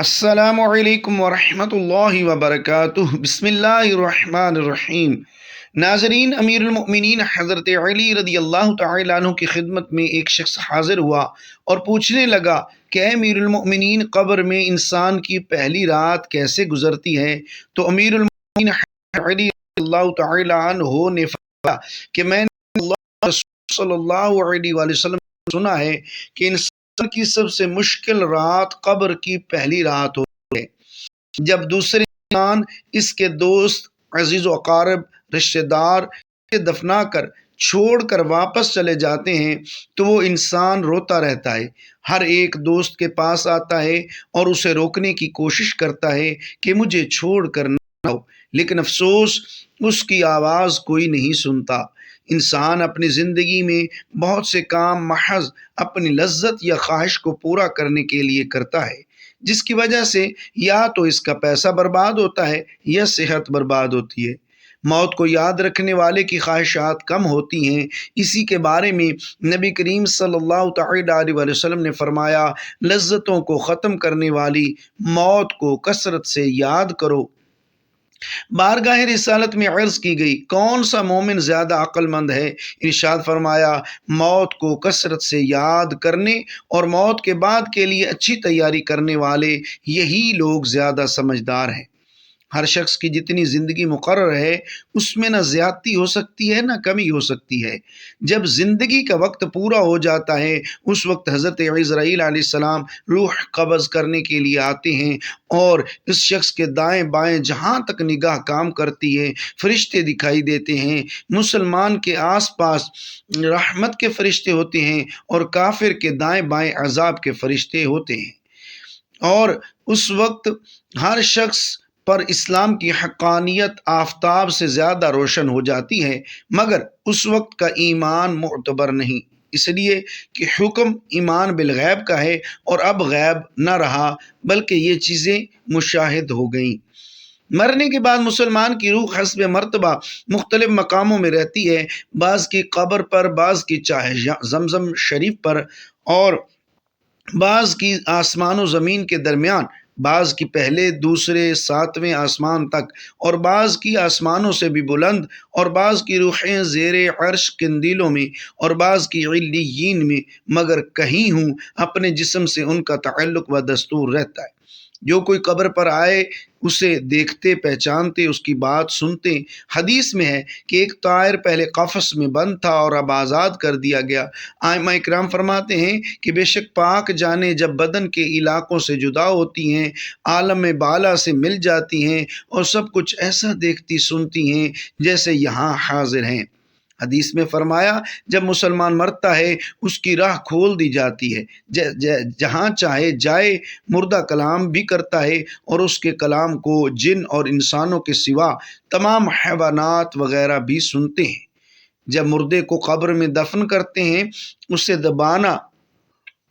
السلام علیکم ورحمۃ اللہ وبرکاتہ۔ بسم اللہ الرحمن الرحیم۔ ناظرین، امیر المؤمنین حضرت علی رضی اللہ تعالیٰ عنہ کی خدمت میں ایک شخص حاضر ہوا اور پوچھنے لگا کہ اے امیر المؤمنین، قبر میں انسان کی پہلی رات کیسے گزرتی ہے؟ تو امیر المؤمنین حضرت علی رضی اللہ تعالیٰ عنہ نے فرمایا کہ میں نے اللہ رسول صلی اللہ علیہ وآلہ وسلم سے سنا ہے کہ انسان کی سب سے مشکل رات قبر کی پہلی رات ہوتی ہے، جب دوسرے انسان، اس کے دوست، عزیز و اقارب، رشتہ دار اسے دفنا کر چھوڑ کر واپس چلے جاتے ہیں تو وہ انسان روتا رہتا ہے۔ ہر ایک دوست کے پاس آتا ہے اور اسے روکنے کی کوشش کرتا ہے کہ مجھے چھوڑ کر نہ ہو، لیکن افسوس اس کی آواز کوئی نہیں سنتا۔ انسان اپنی زندگی میں بہت سے کام محض اپنی لذت یا خواہش کو پورا کرنے کے لیے کرتا ہے، جس کی وجہ سے یا تو اس کا پیسہ برباد ہوتا ہے یا صحت برباد ہوتی ہے۔ موت کو یاد رکھنے والے کی خواہشات کم ہوتی ہیں۔ اسی کے بارے میں نبی کریم صلی اللہ تعالیٰ علیہ وسلم نے فرمایا، لذتوں کو ختم کرنے والی موت کو کثرت سے یاد کرو۔ بارگاہ رسالت میں عرض کی گئی، کون سا مومن زیادہ عقل مند ہے؟ ارشاد فرمایا، موت کو کثرت سے یاد کرنے اور موت کے بعد کے لیے اچھی تیاری کرنے والے، یہی لوگ زیادہ سمجھدار ہیں۔ ہر شخص کی جتنی زندگی مقرر ہے، اس میں نہ زیادتی ہو سکتی ہے نہ کمی ہو سکتی ہے۔ جب زندگی کا وقت پورا ہو جاتا ہے، اس وقت حضرت عزرائیل علیہ السلام روح قبض کرنے کے لیے آتے ہیں اور اس شخص کے دائیں بائیں جہاں تک نگاہ کام کرتی ہے فرشتے دکھائی دیتے ہیں۔ مسلمان کے آس پاس رحمت کے فرشتے ہوتے ہیں اور کافر کے دائیں بائیں عذاب کے فرشتے ہوتے ہیں، اور اس وقت ہر شخص پر اسلام کی حقانیت آفتاب سے زیادہ روشن ہو جاتی ہے، مگر اس وقت کا ایمان معتبر نہیں، اس لیے کہ حکم ایمان بالغیب کا ہے اور اب غیب نہ رہا بلکہ یہ چیزیں مشاہد ہو گئیں۔ مرنے کے بعد مسلمان کی روح حسب مرتبہ مختلف مقاموں میں رہتی ہے، بعض کی قبر پر، بعض کی چاہے زمزم شریف پر، اور بعض کی آسمان و زمین کے درمیان، بعض کی پہلے دوسرے ساتویں آسمان تک، اور بعض کی آسمانوں سے بھی بلند، اور بعض کی روحیں زیر عرش قندیلوں میں، اور بعض کی علیین میں، مگر کہیں ہوں اپنے جسم سے ان کا تعلق و دستور رہتا ہے۔ جو کوئی قبر پر آئے اسے دیکھتے، پہچانتے، اس کی بات سنتے۔ حدیث میں ہے کہ ایک طائر پہلے قفس میں بند تھا اور اب آزاد کر دیا گیا۔ ائمہ اکرام فرماتے ہیں کہ بے شک پاک جانے جب بدن کے علاقوں سے جدا ہوتی ہیں، عالم بالا سے مل جاتی ہیں اور سب کچھ ایسا دیکھتی سنتی ہیں جیسے یہاں حاضر ہیں۔ حدیث میں فرمایا، جب مسلمان مرتا ہے اس کی راہ کھول دی جاتی ہے، جہاں چاہے جائے، مردہ کلام بھی کرتا ہے اور اس کے کلام کو جن اور انسانوں کے سوا تمام حیوانات وغیرہ بھی سنتے ہیں۔ جب مردے کو قبر میں دفن کرتے ہیں، اسے دبانا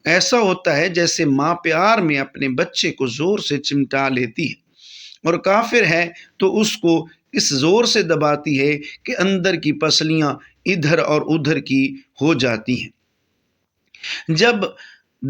ایسا ہوتا ہے جیسے ماں پیار میں اپنے بچے کو زور سے چمٹا لیتی ہے، اور کافر ہے تو اس کو اس زور سے دباتی ہے کہ اندر کی پسلیاں ادھر اور ادھر کی ہو جاتی ہیں۔ جب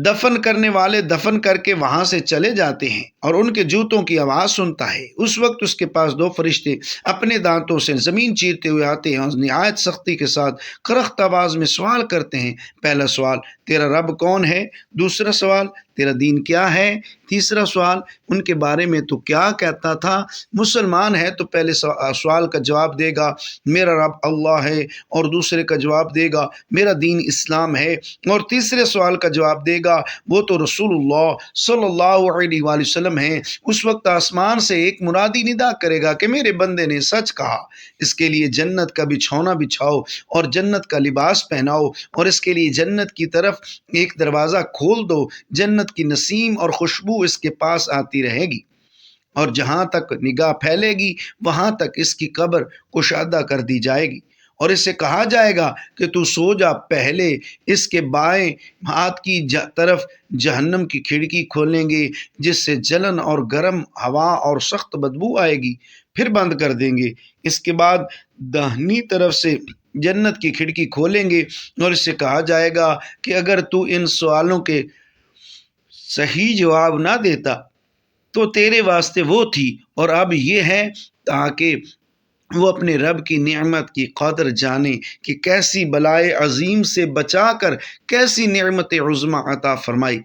دفن کرنے والے دفن کر کے وہاں سے چلے جاتے ہیں اور ان کے جوتوں کی آواز سنتا ہے، اس وقت اس کے پاس دو فرشتے اپنے دانتوں سے زمین چیرتے ہوئے آتے ہیں اور نہایت سختی کے ساتھ کرخت آواز میں سوال کرتے ہیں۔ پہلا سوال، تیرا رب کون ہے؟ دوسرا سوال، تیرا دین کیا ہے؟ تیسرا سوال، ان کے بارے میں تو کیا کہتا تھا؟ مسلمان ہے تو پہلے سوال کا جواب دے گا میرا رب اللہ ہے، اور دوسرے کا جواب دے گا میرا دین اسلام ہے، اور تیسرے سوال کا جواب دے گا وہ تو رسول اللہ صلی اللہ علیہ وآلہ وسلم ہیں۔ اس وقت آسمان سے ایک منادی ندا کرے گا کہ میرے بندے نے سچ کہا، اس کے لیے جنت کا بچھونا بچھاؤ اور جنت کا لباس پہناؤ، اور اس کے لیے جنت کی طرف ایک دروازہ کھول دو، جنت کی نسیم اور خوشبو اس کے پاس آتی رہے گی، اور جہاں تک نگاہ پھیلے گی وہاں تک اس کی قبر کشادہ کر دی جائے گی، اور اس سے کہا جائے گا کہ تو سو جا۔ پہلے اس کے بائیں ہاتھ کی طرف جہنم کی کھڑکی کھولیں گے جس سے جلن اور گرم ہوا اور سخت بدبو آئے گی، پھر بند کر دیں گے۔ اس کے بعد داہنی طرف سے جنت کی کھڑکی کھولیں گے اور اس سے کہا جائے گا کہ اگر تو ان سوالوں کے صحیح جواب نہ دیتا تو تیرے واسطے وہ تھی، اور اب یہ ہے تاکہ وہ اپنے رب کی نعمت کی قدر جانے کہ کیسی بلائے عظیم سے بچا کر کیسی نعمت عظمی عطا فرمائی۔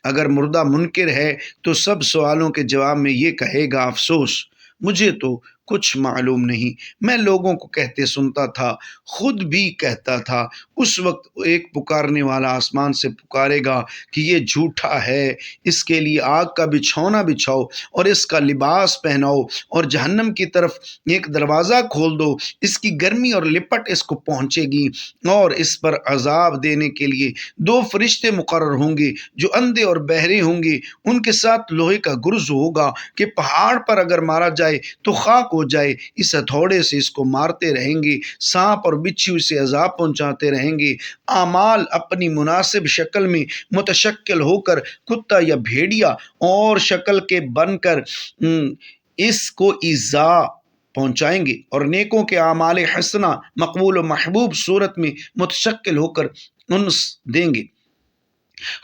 اگر مردہ منکر ہے تو سب سوالوں کے جواب میں یہ کہے گا، افسوس، مجھے تو کچھ معلوم نہیں، میں لوگوں کو کہتے سنتا تھا، خود بھی کہتا تھا۔ اس وقت ایک پکارنے والا آسمان سے پکارے گا کہ یہ جھوٹا ہے، اس کے لیے آگ کا بچھونا بچھاؤ اور اس کا لباس پہناؤ، اور جہنم کی طرف ایک دروازہ کھول دو، اس کی گرمی اور لپٹ اس کو پہنچے گی، اور اس پر عذاب دینے کے لیے 2 فرشتے مقرر ہوں گے جو اندھے اور بہرے ہوں گے، ان کے ساتھ لوہے کا گرز ہوگا کہ پہاڑ پر اگر مارا جائے تو خاک ہو جائے، اس ہتھوڑے سے اس کو مارتے رہیں گے، سانپ اور بچھو اسے عذاب پہنچاتے رہیں گے۔ اعمال اپنی مناسب شکل میں متشکل ہو کر کتا یا بھیڑیا اور شکل کے بن کر اس کو ایذا پہنچائیں گے، اور نیکوں کے اعمال حسنہ مقبول و محبوب صورت میں متشکل ہو کر انس دیں گے۔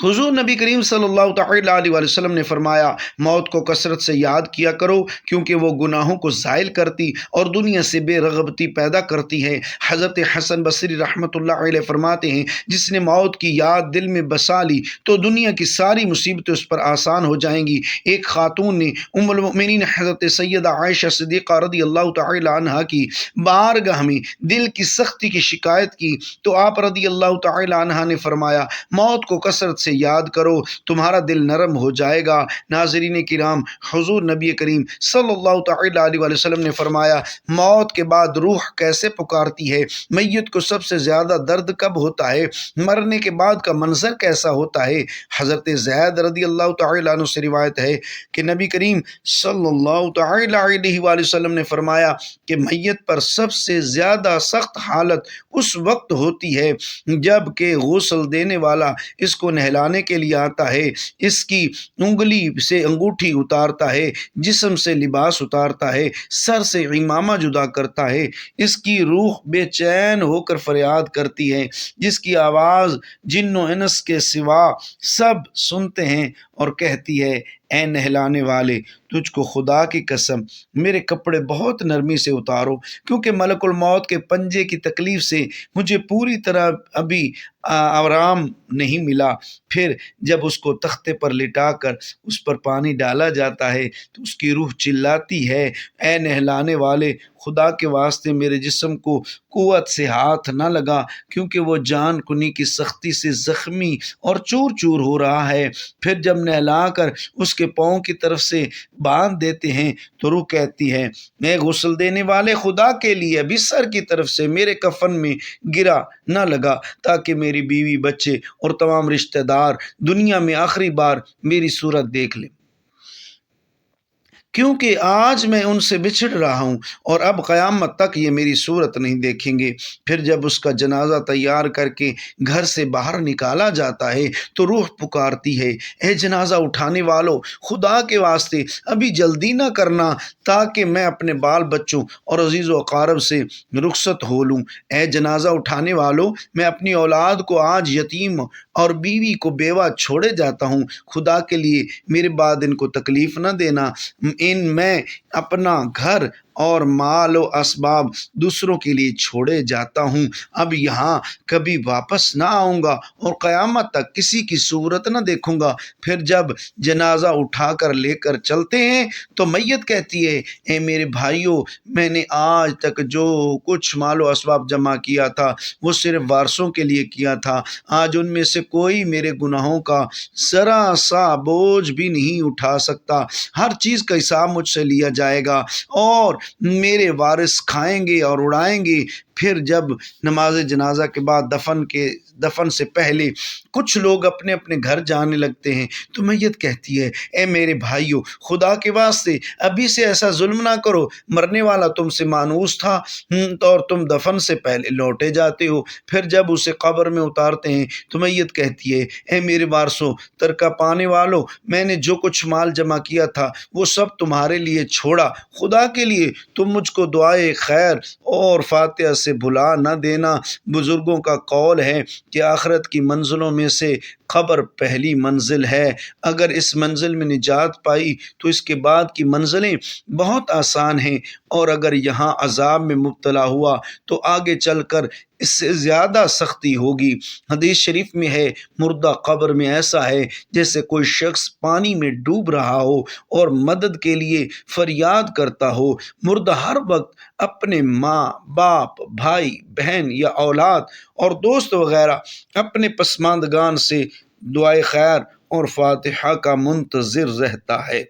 حضور نبی کریم صلی اللہ تعالیٰ علیہ وسلم نے فرمایا، موت کو کثرت سے یاد کیا کرو کیونکہ وہ گناہوں کو زائل کرتی اور دنیا سے بے رغبتی پیدا کرتی ہے۔ حضرت حسن بصری رحمۃ اللہ علیہ فرماتے ہیں، جس نے موت کی یاد دل میں بسا لی تو دنیا کی ساری مصیبتیں اس پر آسان ہو جائیں گی۔ ایک خاتون نے ام المؤمنین حضرت سیدہ عائشہ صدیقہ رضی اللہ تعالیٰ عنہا کی بارگاہ میں دل کی سختی کی شکایت کی تو آپ رضی اللہ تعالیٰ عنہا نے فرمایا، موت کو کثرت سے یاد کرو، تمہارا دل نرم ہو جائے گا۔ ناظرین کرام، حضور نبی کریم صلی اللہ تعالیٰ علیہ وسلم نے فرمایا، موت کے بعد روح کیسے پکارتی ہے؟ میت کو سب سے زیادہ درد کب ہوتا ہے؟ مرنے کے بعد کا منظر کیسا ہوتا ہے؟ حضرت زید رضی اللہ تعالیٰ عنہ سے روایت ہے کہ نبی کریم صلی اللہ تعالیٰ علیہ وسلم نے فرمایا کہ میت پر سب سے زیادہ سخت حالت اس وقت ہوتی ہے جب کہ غسل دینے والا اس کو نہلانے کے لیے آتا ہے، اس کی انگلی سے انگوٹھی اتارتا ہے، جسم سے لباس اتارتا ہے، سر سے عمامہ جدا کرتا ہے، اس کی روح بے چین ہو کر فریاد کرتی ہے، جس کی آواز جن و انس کے سوا سب سنتے ہیں، اور کہتی ہے، اے نہلانے والے، تجھ کو خدا کی قسم میرے کپڑے بہت نرمی سے اتارو، کیونکہ ملک الموت کے پنجے کی تکلیف سے مجھے پوری طرح ابھی آرام نہیں ملا۔ پھر جب اس کو تختے پر لٹا کر اس پر پانی ڈالا جاتا ہے تو اس کی روح چلاتی ہے، اے نہلانے والے، خدا کے واسطے میرے جسم کو قوت سے ہاتھ نہ لگا، کیونکہ وہ جان کنی کی سختی سے زخمی اور چور چور ہو رہا ہے۔ پھر جب نہلا کر اس کے پاؤں کی طرف سے باندھ دیتے ہیں تو روح کہتی ہے، میں غسل دینے والے خدا کے لیے ابھی سر کی طرف سے میرے کفن میں گرا نہ لگا، تاکہ میری بیوی، بچے اور تمام رشتہ دار دنیا میں آخری بار میری صورت دیکھ لیں، کیونکہ آج میں ان سے بچھڑ رہا ہوں اور اب قیامت تک یہ میری صورت نہیں دیکھیں گے۔ پھر جب اس کا جنازہ تیار کر کے گھر سے باہر نکالا جاتا ہے تو روح پکارتی ہے، اے جنازہ اٹھانے والو، خدا کے واسطے ابھی جلدی نہ کرنا، تاکہ میں اپنے بال بچوں اور عزیز و اقارب سے رخصت ہو لوں۔ اے جنازہ اٹھانے والو، میں اپنی اولاد کو آج یتیم اور بیوی کو بیوہ چھوڑے جاتا ہوں، خدا کے لیے میرے بعد ان کو تکلیف نہ دینا، میں اپنا گھر اور مال و اسباب دوسروں کے لیے چھوڑے جاتا ہوں، اب یہاں کبھی واپس نہ آؤں گا اور قیامت تک کسی کی صورت نہ دیکھوں گا۔ پھر جب جنازہ اٹھا کر لے کر چلتے ہیں تو میت کہتی ہے، اے میرے بھائیوں، میں نے آج تک جو کچھ مال و اسباب جمع کیا تھا وہ صرف وارثوں کے لیے کیا تھا، آج ان میں سے کوئی میرے گناہوں کا ذرا سا بوجھ بھی نہیں اٹھا سکتا، ہر چیز کا حساب مجھ سے لیا جائے گا اور میرے وارث کھائیں گے اور اڑائیں گے۔ پھر جب نماز جنازہ کے بعد دفن سے پہلے کچھ لوگ اپنے اپنے گھر جانے لگتے ہیں تو میت کہتی ہے، اے میرے بھائیو، خدا کے واسطے ابھی سے ایسا ظلم نہ کرو، مرنے والا تم سے مانوس تھا اور تم دفن سے پہلے لوٹے جاتے ہو۔ پھر جب اسے قبر میں اتارتے ہیں تو میت کہتی ہے، اے میرے وارثوں، ترکہ پانے والو، میں نے جو کچھ مال جمع کیا تھا وہ سب تمہارے لیے چھوڑا، خدا کے لیے تم مجھ کو دعائے خیر اور فاتحہ سے بھلا نہ دینا۔ بزرگوں کا قول ہے کہ آخرت کی منزلوں میں سے قبر پہلی منزل ہے۔ اگر اس منزل میں نجات پائی تو اس کے بعد کی منزلیں بہت آسان ہیں، اور اگر یہاں عذاب میں مبتلا ہوا تو آگے چل کر اس سے زیادہ سختی ہوگی۔ حدیث شریف میں ہے، مردہ قبر میں ایسا ہے جیسے کوئی شخص پانی میں ڈوب رہا ہو اور مدد کے لیے فریاد کرتا ہو۔ مردہ ہر وقت اپنے ماں باپ، بھائی بہن یا اولاد اور دوست وغیرہ اپنے پسماندگان سے دعائے خیر اور فاتحہ کا منتظر رہتا ہے۔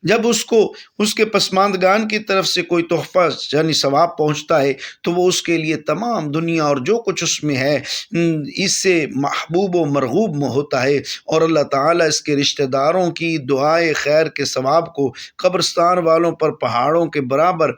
جب اس کو اس کے پسماندگان کی طرف سے کوئی تحفہ یعنی ثواب پہنچتا ہے تو وہ اس کے لیے تمام دنیا اور جو کچھ اس میں ہے اس سے محبوب و مرغوب ہوتا ہے، اور اللہ تعالیٰ اس کے رشتہ داروں کی دعائے خیر کے ثواب کو قبرستان والوں پر پہاڑوں کے برابر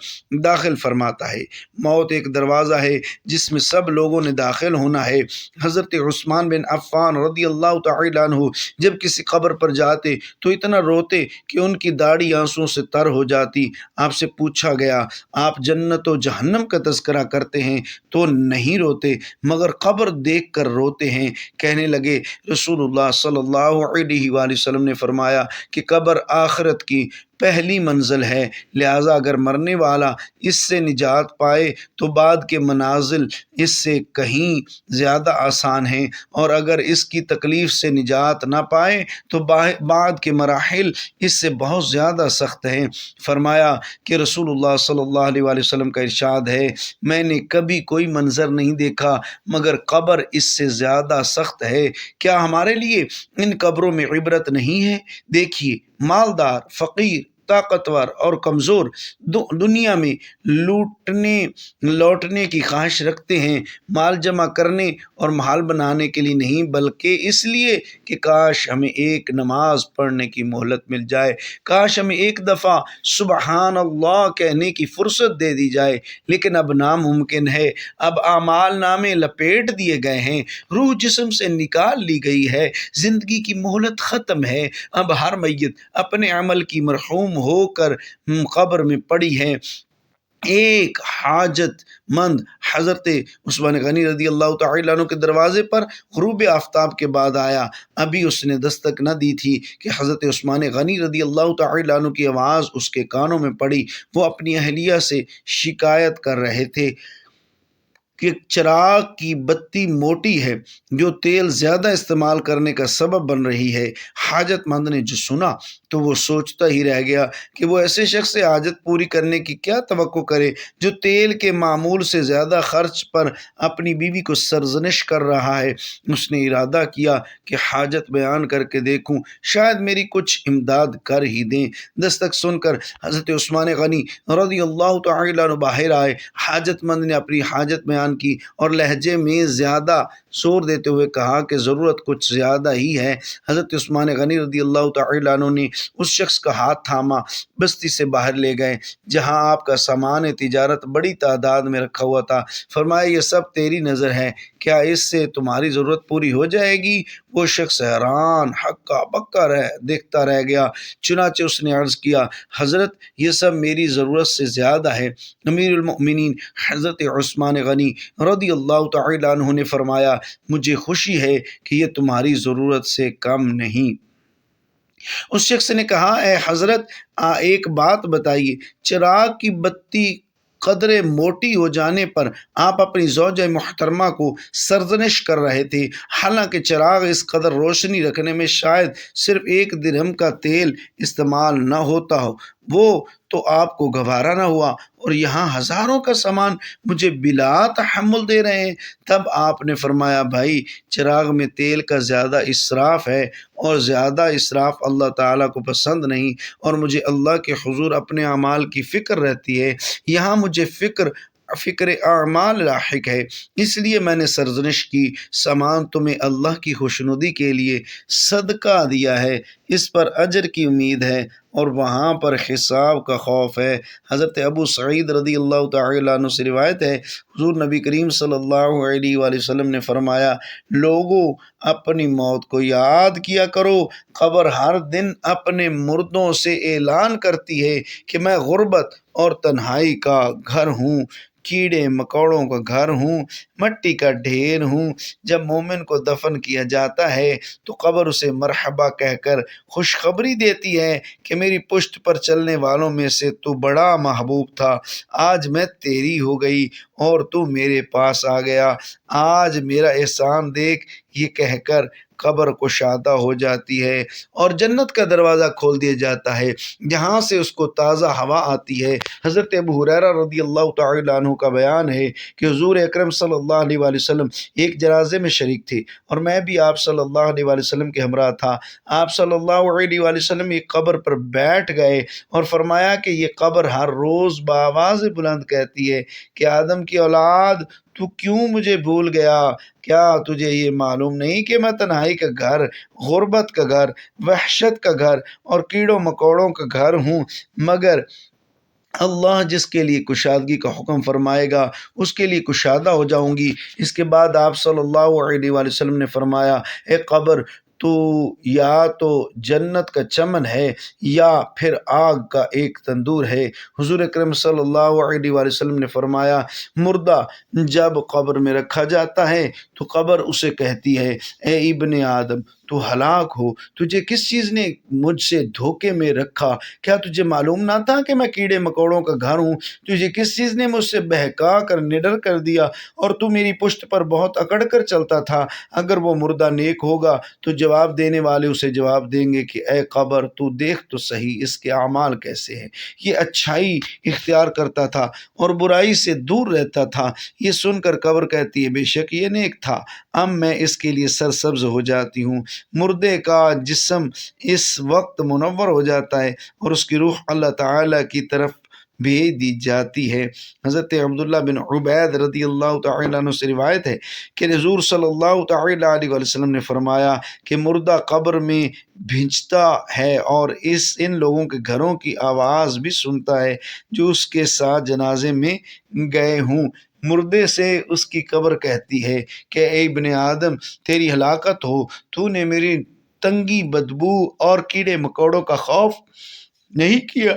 داخل فرماتا ہے۔ موت ایک دروازہ ہے جس میں سب لوگوں نے داخل ہونا ہے۔ حضرت عثمان بن عفان رضی اللہ تعالیٰ عنہ جب کسی قبر پر جاتے تو اتنا روتے کہ ان کی داڑھی آنسوں سے تر ہو جاتی۔ آپ سے پوچھا گیا، آپ جنت و جہنم کا تذکرہ کرتے ہیں تو نہیں روتے مگر قبر دیکھ کر روتے ہیں؟ کہنے لگے، رسول اللہ صلی اللہ علیہ وآلہ وسلم نے فرمایا کہ قبر آخرت کی پہلی منزل ہے، لہٰذا اگر مرنے والا اس سے نجات پائے تو بعد کے منازل اس سے کہیں زیادہ آسان ہیں، اور اگر اس کی تکلیف سے نجات نہ پائے تو بعد کے مراحل اس سے بہت زیادہ سخت ہیں۔ فرمایا کہ رسول اللہ صلی اللہ علیہ وآلہ وسلم کا ارشاد ہے، میں نے کبھی کوئی منظر نہیں دیکھا مگر قبر اس سے زیادہ سخت ہے۔ کیا ہمارے لیے ان قبروں میں عبرت نہیں ہے؟ دیکھیے، مالدار، فقیر، طاقتور اور کمزور دنیا میں لوٹنے کی خواہش رکھتے ہیں، مال جمع کرنے اور محل بنانے کے لیے نہیں بلکہ اس لیے کہ کاش ہمیں ایک نماز پڑھنے کی مہلت مل جائے، کاش ہمیں ایک دفعہ سبحان اللہ کہنے کی فرصت دے دی جائے، لیکن اب ناممکن ہے۔ اب اعمال نامے لپیٹ دیے گئے ہیں، روح جسم سے نکال لی گئی ہے، زندگی کی مہلت ختم ہے۔ اب ہر میت اپنے عمل کی مرحوم ہو کر قبر میں پڑی ہے۔ ایک حاجت مند حضرت عثمان غنی رضی اللہ تعالیٰ عنہ کے دروازے پر غروب آفتاب کے بعد آیا۔ ابھی اس نے دستک نہ دی تھی کہ حضرت عثمان غنی رضی اللہ تعالیٰ عنہ کی آواز اس کے کانوں میں پڑی۔ وہ اپنی اہلیہ سے شکایت کر رہے تھے کہ چراغ کی بتی موٹی ہے جو تیل زیادہ استعمال کرنے کا سبب بن رہی ہے۔ حاجت مند نے جو سنا تو وہ سوچتا ہی رہ گیا کہ وہ ایسے شخص سے حاجت پوری کرنے کی کیا توقع کرے جو تیل کے معمول سے زیادہ خرچ پر اپنی بیوی کو سرزنش کر رہا ہے۔ اس نے ارادہ کیا کہ حاجت بیان کر کے دیکھوں، شاید میری کچھ امداد کر ہی دیں۔ دستک سن کر حضرت عثمان غنی رضی اللہ تعالیٰ عنہ باہر آئے۔ حاجت مند نے اپنی حاجت بیان کی اور لہجے میں زیادہ زور دیتے ہوئے کہا کہ ضرورت کچھ زیادہ ہی ہے۔ حضرت عثمان غنی رضی اللہ تعالیٰ عنہ نے اس شخص کا ہاتھ تھاما، بستی سے باہر لے گئے جہاں آپ کا سامان تجارت بڑی تعداد میں رکھا ہوا تھا۔ فرمایا، یہ سب تیری نظر ہے، کیا اس سے تمہاری ضرورت پوری ہو جائے گی؟ وہ شخص حیران ہکا بکا دیکھتا رہ گیا۔ چنانچہ اس نے عرض کیا، حضرت یہ سب میری ضرورت سے زیادہ ہے۔ امیر المؤمنین حضرت عثمان غنی رضی اللہ تعالیٰ عنہ نے فرمایا، مجھے خوشی ہے کہ یہ تمہاری ضرورت سے کم نہیں۔ اس شخص نے کہا، اے حضرت ایک بات بتائیے، چراغ کی بتی قدر موٹی ہو جانے پر آپ اپنی زوجہ محترمہ کو سرزنش کر رہے تھے، حالانکہ چراغ اس قدر روشنی رکھنے میں شاید صرف 1 درہم کا تیل استعمال نہ ہوتا ہو، وہ تو آپ کو گوارا نہ ہوا، اور یہاں ہزاروں کا سامان مجھے بلا تحمل دے رہے ہیں۔ تب آپ نے فرمایا، بھائی، چراغ میں تیل کا زیادہ اسراف ہے، اور زیادہ اسراف اللہ تعالیٰ کو پسند نہیں، اور مجھے اللہ کے حضور اپنے اعمال کی فکر رہتی ہے۔ یہاں مجھے فکر اعمال لاحق ہے، اس لیے میں نے سرزنش کی۔ سامان تمہیں اللہ کی خوشنودی کے لیے صدقہ دیا ہے، اس پر اجر کی امید ہے، اور وہاں پر حساب کا خوف ہے۔ حضرت ابو سعید رضی اللہ تعالیٰ عنہ سے روایت ہے، حضور نبی کریم صلی اللہ علیہ وآلہ وسلم نے فرمایا، لوگوں اپنی موت کو یاد کیا کرو، قبر ہر دن اپنے مردوں سے اعلان کرتی ہے کہ میں غربت اور تنہائی کا گھر ہوں، کیڑے مکوڑوں کا گھر ہوں، مٹی کا ڈھیر ہوں۔ جب مومن کو دفن کیا جاتا ہے تو قبر اسے مرحبا کہہ کر خوشخبری دیتی ہے کہ میری پشت پر چلنے والوں میں سے تو بڑا محبوب تھا، آج میں تیری ہو گئی اور تو میرے پاس آ گیا، آج میرا احسان دیکھ، یہ کہہ کر قبر کشادہ ہو جاتی ہے اور جنت کا دروازہ کھول دیا جاتا ہے، جہاں سے اس کو تازہ ہوا آتی ہے۔ حضرت ابو ہریرہ رضی اللہ تعالیٰ عنہ کا بیان ہے کہ حضور اکرم صلی اللہ علیہ وآلہ وسلم ایک جنازے میں شریک تھے اور میں بھی آپ صلی اللہ علیہ وآلہ وسلم کے ہمراہ تھا۔ آپ صلی اللہ علیہ وآلہ وسلم ایک قبر پر بیٹھ گئے اور فرمایا کہ یہ قبر ہر روز بآواز بلند کہتی ہے کہ آدم کی اولاد، تو کیوں مجھے بھول گیا؟ کیا تجھے یہ معلوم نہیں کہ میں تنہائی کا گھر، غربت کا گھر، وحشت کا گھر اور کیڑوں مکوڑوں کا گھر ہوں؟ مگر اللہ جس کے لیے کشادگی کا حکم فرمائے گا اس کے لیے کشادہ ہو جاؤں گی۔ اس کے بعد آپ صلی اللہ علیہ وآلہ وسلم نے فرمایا، اے قبر، تو یا تو جنت کا چمن ہے یا پھر آگ کا ایک تندور ہے۔ حضور اکرم صلی اللہ علیہ وآلہ وسلم نے فرمایا، مردہ جب قبر میں رکھا جاتا ہے تو قبر اسے کہتی ہے، اے ابن آدم، تو ہلاک ہو، تجھے کس چیز نے مجھ سے دھوکے میں رکھا؟ کیا تجھے معلوم نہ تھا کہ میں کیڑے مکوڑوں کا گھر ہوں؟ تجھے کس چیز نے مجھ سے بہکا کر نڈر کر دیا اور تو میری پشت پر بہت اکڑ کر چلتا تھا؟ اگر وہ مردہ نیک ہوگا تو جواب دینے والے اسے جواب دیں گے کہ اے قبر، تو دیکھ تو صحیح اس کے اعمال کیسے ہیں، یہ اچھائی اختیار کرتا تھا اور برائی سے دور رہتا تھا۔ یہ سن کر قبر کہتی ہے، بے شک یہ نیک تھا، اب میں اس کے لیے سرسبز ہو جاتی ہوں۔ مردے کا جسم اس وقت منور ہو جاتا ہے اور اس کی روح اللہ تعالیٰ کی طرف بھیج دی جاتی ہے۔ حضرت عبداللہ بن عبید رضی اللہ تعالیٰ عنہ سے روایت ہے کہ حضور صلی اللہ تعالیٰ علیہ وسلم نے فرمایا کہ مردہ قبر میں بھینچتا ہے اور ان لوگوں کے گھروں کی آواز بھی سنتا ہے جو اس کے ساتھ جنازے میں گئے ہوں۔ مردے سے اس کی قبر کہتی ہے کہ اے ابن آدم، تیری ہلاکت ہو، تو نے میری تنگی، بدبو اور کیڑے مکوڑوں کا خوف نہیں کیا،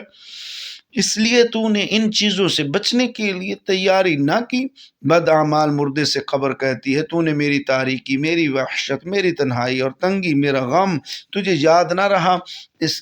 اس لیے تو نے ان چیزوں سے بچنے کے لیے تیاری نہ کی۔ بد اعمال مردے سے قبر کہتی ہے، تو نے میری تاریکی، میری وحشت، میری تنہائی اور تنگی، میرا غم تجھے یاد نہ رہا۔ اس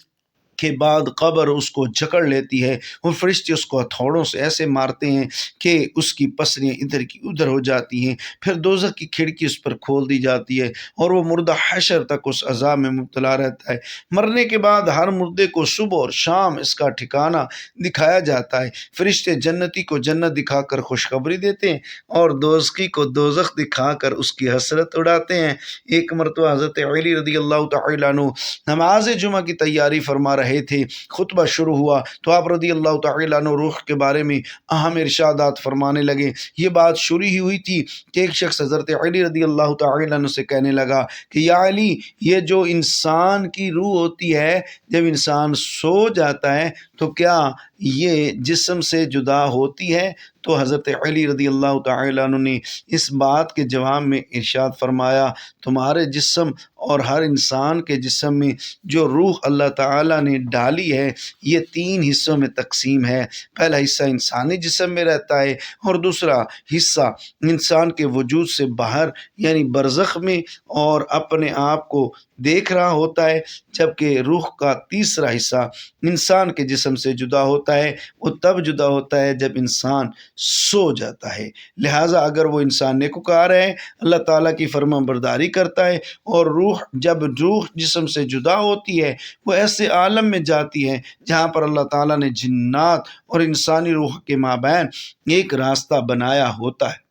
کے بعد قبر اس کو جکڑ لیتی ہے اور فرشتے اس کو ہتھوڑوں سے ایسے مارتے ہیں کہ اس کی پسلیاں ادھر کی ادھر ہو جاتی ہیں۔ پھر دوزخ کی کھڑکی اس پر کھول دی جاتی ہے اور وہ مردہ حشر تک اس عذاب میں مبتلا رہتا ہے۔ مرنے کے بعد ہر مردے کو صبح اور شام اس کا ٹھکانہ دکھایا جاتا ہے۔ فرشتے جنتی کو جنت دکھا کر خوشخبری دیتے ہیں اور دوزخی کو دوزخ دکھا کر اس کی حسرت اڑاتے ہیں۔ ایک مرتبہ حضرت علی رضی اللہ تعالیٰ عنہ نماز جمعہ کی تیاری فرما رہے تھے، خطبہ شروع ہوا تو آپ رضی اللہ تعالیٰ عنہ روح کے بارے میں اہم ارشادات فرمانے لگے۔ یہ بات شروع ہی ہوئی تھی کہ ایک شخص حضرت علی رضی اللہ تعالیٰ عنہ سے کہنے لگا کہ یا علی، یہ جو انسان کی روح ہوتی ہے جب انسان سو جاتا ہے تو کیا یہ جسم سے جدا ہوتی ہے؟ تو حضرت علی رضی اللہ تعالیٰ عنہ نے اس بات کے جواب میں ارشاد فرمایا، تمہارے جسم اور ہر انسان کے جسم میں جو روح اللہ تعالیٰ نے ڈالی ہے یہ 3 حصوں میں تقسیم ہے۔ پہلا حصہ انسانی جسم میں رہتا ہے اور دوسرا حصہ انسان کے وجود سے باہر یعنی برزخ میں اور اپنے آپ کو دیکھ رہا ہوتا ہے، جبکہ روح کا تیسرا حصہ انسان کے جسم سے جدا ہوتا ہے۔ وہ تب جدا ہوتا ہے جب انسان سو جاتا ہے۔ لہٰذا اگر وہ انسان نیکوکار ہے، اللہ تعالیٰ کی فرما برداری کرتا ہے اور جب روح جسم سے جدا ہوتی ہے وہ ایسے عالم میں جاتی ہے جہاں پر اللہ تعالیٰ نے جنات اور انسانی روح کے مابین ایک راستہ بنایا ہوتا ہے۔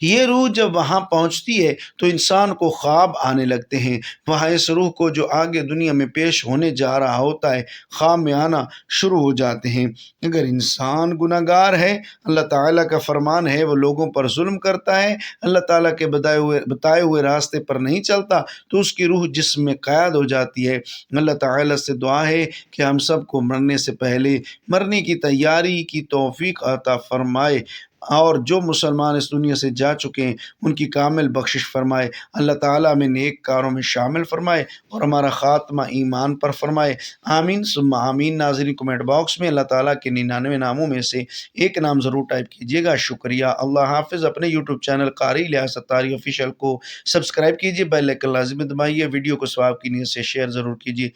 یہ روح جب وہاں پہنچتی ہے تو انسان کو خواب آنے لگتے ہیں، وہاں اس روح کو جو آگے دنیا میں پیش ہونے جا رہا ہوتا ہے خواب میں آنا شروع ہو جاتے ہیں۔ اگر انسان گناہ گار ہے، اللہ تعالیٰ کا فرمان ہے وہ لوگوں پر ظلم کرتا ہے، اللہ تعالیٰ کے بتائے ہوئے راستے پر نہیں چلتا، تو اس کی روح جسم میں قید ہو جاتی ہے۔ اللہ تعالیٰ سے دعا ہے کہ ہم سب کو مرنے سے پہلے مرنے کی تیاری کی توفیق عطا فرمائے، اور جو مسلمان اس دنیا سے جا چکے ہیں ان کی کامل بخشش فرمائے، اللہ تعالیٰ ہمیں نیک کاروں میں شامل فرمائے اور ہمارا خاتمہ ایمان پر فرمائے، آمین ثم آمین۔ ناظرین کمنٹ باکس میں اللہ تعالیٰ کے 99 ناموں میں سے ایک نام ضرور ٹائپ کیجیے گا، شکریہ، اللہ حافظ۔ اپنے یوٹیوب چینل قاری الیاس ستاری آفیشیل کو سبسکرائب کیجیے، بیل آئکن لازمی دبائیے، ویڈیو کو ثواب کی نیت سے شیئر ضرور کیجیے۔